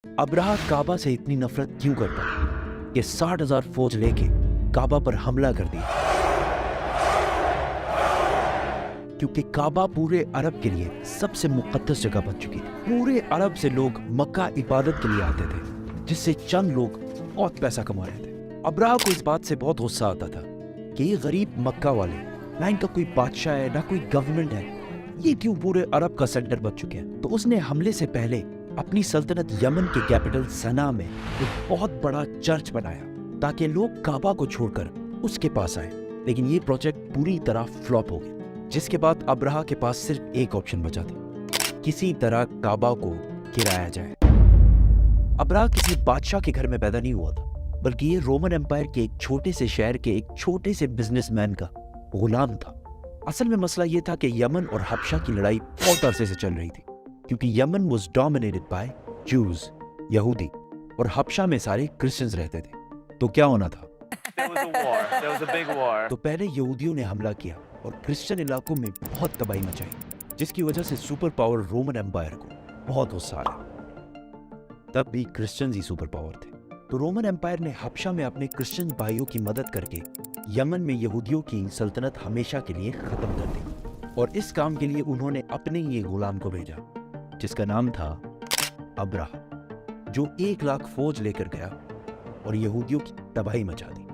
Abraha काबा से इतनी नफरत क्यों करता कि 60,000 फौज लेके काबा पर हमला कर दिया? क्योंकि काबा पूरे अरब के लिए सबसे मुकद्दस जगह बन चुकी थी। पूरे अरब से लोग मक्का इबादत के लिए आते थे, जिससे चंद लोग बहुत पैसा कमा रहे थे। अब्राहा को इस बात से बहुत गुस्सा आता था कि ये गरीब मक्का वाले, ना इनका कोई बादशाह है ना कोई गवर्नमेंट है, ये क्यों पूरे अरब का सेंटर बन चुके हैं। तो उसने हमले से पहले अपनी सल्तनत यमन के कैपिटल सना में एक बहुत बड़ा चर्च बनाया ताकि लोग काबा को छोड़कर उसके पास आए। लेकिन ये प्रोजेक्ट पूरी तरह फ्लॉप हो गया, जिसके बाद अब्राहा के पास सिर्फ एक ऑप्शन बचा था, किसी तरह काबा को गिराया जाए। अब्राहा किसी बादशाह के घर में पैदा नहीं हुआ था, बल्कि ये रोमन एम्पायर के एक छोटे से शहर के एक छोटे से बिजनेसमैन का गुलाम था। असल में मसला ये था कि यमन और हबशा की लड़ाई बहुत अरसे से चल रही थी, क्योंकि यमन वाज डोमिनेटेड बाय जूज, यहूदी, और हबशा में सारे क्रिश्चियंस रहते थे। तो क्या होना था? There was a big war. तो पहले यहूदियों ने हमला किया और क्रिश्चियन इलाकों में बहुत तबाही मचाई, जिसकी वजह से सुपर पावर रोमन एम्पायर को बहुत गुस्सा आया। तब भी क्रिश्चियंस ही सुपर पावर थे, तो रोमन एम्पायर ने हबशा में अपने क्रिश्चियन भाइयों की मदद करके यमन में यहूदियों की सल्तनत हमेशा के लिए खत्म कर दी। और इस काम के लिए उन्होंने अपने ही गुलाम को भेजा, जिसका नाम था अब्राहा, जो 1 लाख फौज लेकर गया और यहूदियों की तबाही मचा दी।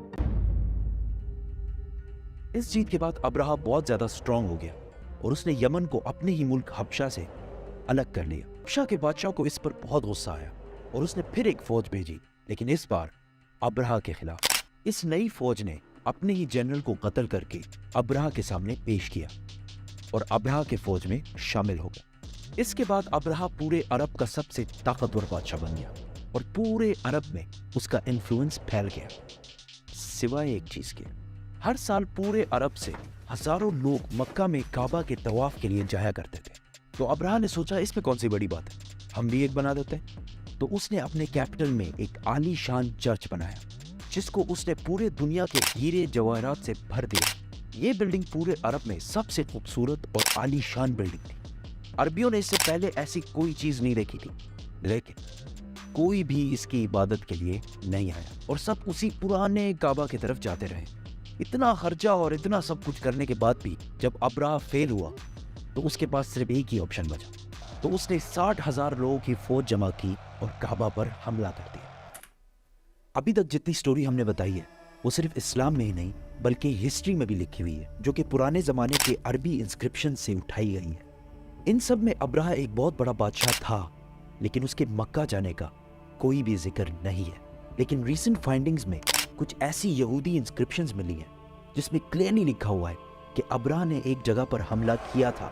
इस जीत के बाद अब्राहा बहुत ज्यादा स्ट्रांग हो गया और उसने यमन को अपने ही मुल्क हबशा से अलग कर लिया। हबशा के बादशाह को इस पर बहुत गुस्सा आया और उसने फिर एक फौज भेजी, लेकिन इस बार अब्राहा के खिलाफ। इस नई फौज ने अपने ही जनरल को कत्ल करके अब्राहा के सामने पेश किया और अब्राहा के फौज में शामिल हो गया। इसके बाद अब्राहा पूरे अरब का सबसे ताकतवर बादशाह बन गया और पूरे अरब में उसका इन्फ्लुएंस फैल गया, सिवाय एक चीज के। हर साल पूरे अरब से हजारों लोग मक्का में काबा के तवाफ के लिए जाया करते थे। तो अब्राहा ने सोचा, इसमें कौन सी बड़ी बात है, हम भी एक बना देते हैं। तो उसने अपने कैपिटल में एक आलीशान चर्च बनाया, जिसको उसने पूरे दुनिया के हीरे जवाहरात से भर दिया। ये बिल्डिंग पूरे अरब में सबसे खूबसूरत और आलीशान बिल्डिंग थी। अरबियों ने इससे पहले ऐसी कोई चीज नहीं देखी थी, लेकिन कोई भी इसकी इबादत के लिए नहीं आया और सब उसी पुराने काबा की तरफ जाते रहे। इतना खर्चा और इतना सब कुछ करने के बाद भी जब अब्राहा फेल हुआ, तो उसके पास सिर्फ एक ही ऑप्शन बचा। तो उसने 60,000 लोगों की फौज जमा की और काबा पर हमला कर दिया। अभी तक जितनी स्टोरी हमने बताई है, वो सिर्फ इस्लाम में ही नहीं बल्कि हिस्ट्री में भी लिखी हुई है, जो कि पुराने जमाने के अरबी इंस्क्रिप्शन से उठाई गई है। इन सब में अब्राहा एक बहुत बड़ा बादशाह था, लेकिन उसके मक्का जाने का कोई भी जिक्र नहीं है। लेकिन रीसेंट फाइंडिंग्स में कुछ ऐसी यहूदी इंस्क्रिप्शंस मिली हैं जिसमें क्लियरली लिखा हुआ है कि अब्राहा ने एक जगह पर हमला किया था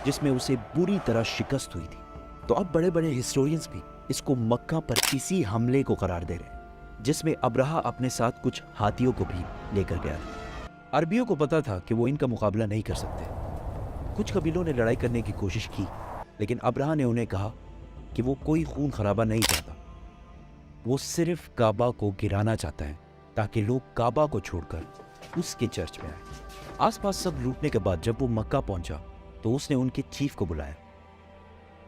जिसमें उसे बुरी तरह शिकस्त हुई थी। तो अब बड़े बड़े हिस्टोरियंस भी इसको मक्का पर इसी हमले को करार दे रहे हैं, जिसमें अब्राहा अपने साथ कुछ हाथियों को भी लेकर गया था। अरबियों को पता था कि वो इनका मुकाबला नहीं कर सकते। कुछ कबीलों ने लड़ाई करने की कोशिश की, लेकिन अब्राहा ने उन्हें कहा कि वो कोई खून खराबा नहीं चाहता, वो सिर्फ काबा को गिराना चाहता है ताकि लोग काबा को छोड़कर उसके चर्च में आए। आसपास सब लूटने के बाद जब वो मक्का पहुंचा, तो उसने उनके चीफ को बुलाया।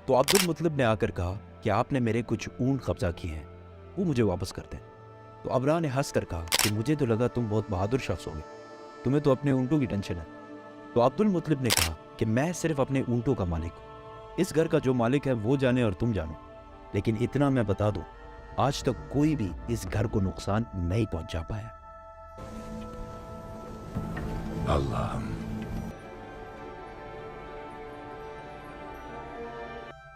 तो अब्दुल मुतलिब ने आकर कहा कि आपने मेरे कुछ ऊंट कब्जा किए हैं, वो मुझे वापस कर दें। तो अब्राहा ने हंस कर कहा कि मुझे तो लगा तुम बहुत बहादुर शख्स होगे, तुम्हें तो अपने ऊंटों की टेंशन है। तो अब्दुल मुतलिब ने कहा कि मैं सिर्फ अपने ऊंटों का मालिक हूँ, इस घर का जो मालिक है वो जाने और तुम जानो, लेकिन इतना मैं बता दूं, आज तक कोई भी इस घर को नुकसान नहीं पहुंचा पाया। अल्लाह।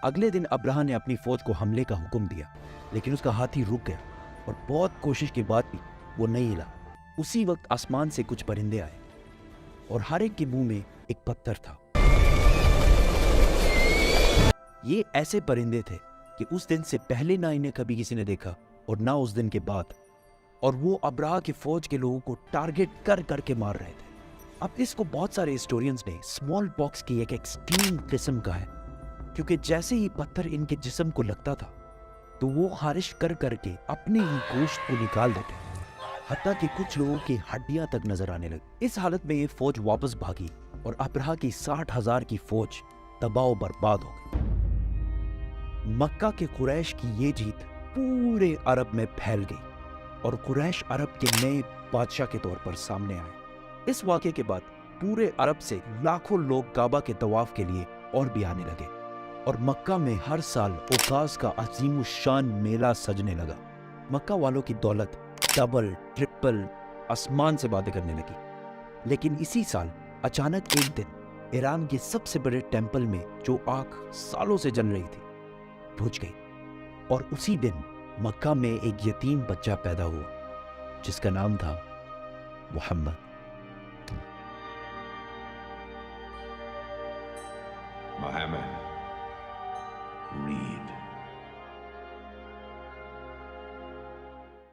अगले दिन अब्राहा ने अपनी फौज को हमले का हुक्म दिया, लेकिन उसका हाथी रुक गया और बहुत कोशिश के बाद भी वो नहीं हिला। उसी वक्त आसमान से कुछ परिंदे आए और हर एक के मुंह में एक पत्थर था। ये ऐसे परिंदे थे कि उस दिन से पहले ना इन्हें कभी किसी ने देखा और ना उस दिन के बाद, और वो अब्राहा की फौज के लोगों को टारगेट कर करके मार रहे थे। अब इसको बहुत सारे हिस्टोरियंस ने स्मॉल पॉक्स की एक एक्सट्रीम किस्म का है, क्योंकि जैसे ही पत्थर इनके जिस्म को लगता था तो वो खारिश कर करके अपने ही गोश्त को निकाल देते, हत्ता कि कुछ लोगों की हड्डियां तक नजर आने लगी। इस हालत में ये फौज वापस भागी और अब्राहा की 60,000 की फौज तबाह बर्बाद हो गई। मक्का के कुरैश की ये जीत पूरे अरब में फैल गई और कुरैश अरब के नए बादशाह के तौर पर सामने आए। इस वाक़े के बाद पूरे अरब से लाखों लोग काबा के तवाफ के लिए और भी आने लगे और मक्का में हर साल उकास का अजीम शान मेला सजने लगा। मक्का वालों की दौलत डबल ट्रिपल आसमान से बातें करने लगी। लेकिन इसी साल अचानक एक दिन ईरान के सबसे बड़े टेंपल में जो आग सालों से जल रही थी बुझ गई और उसी दिन मक्का में एक यतीम बच्चा पैदा हुआ जिसका नाम था मोहम्मद। Muhammad.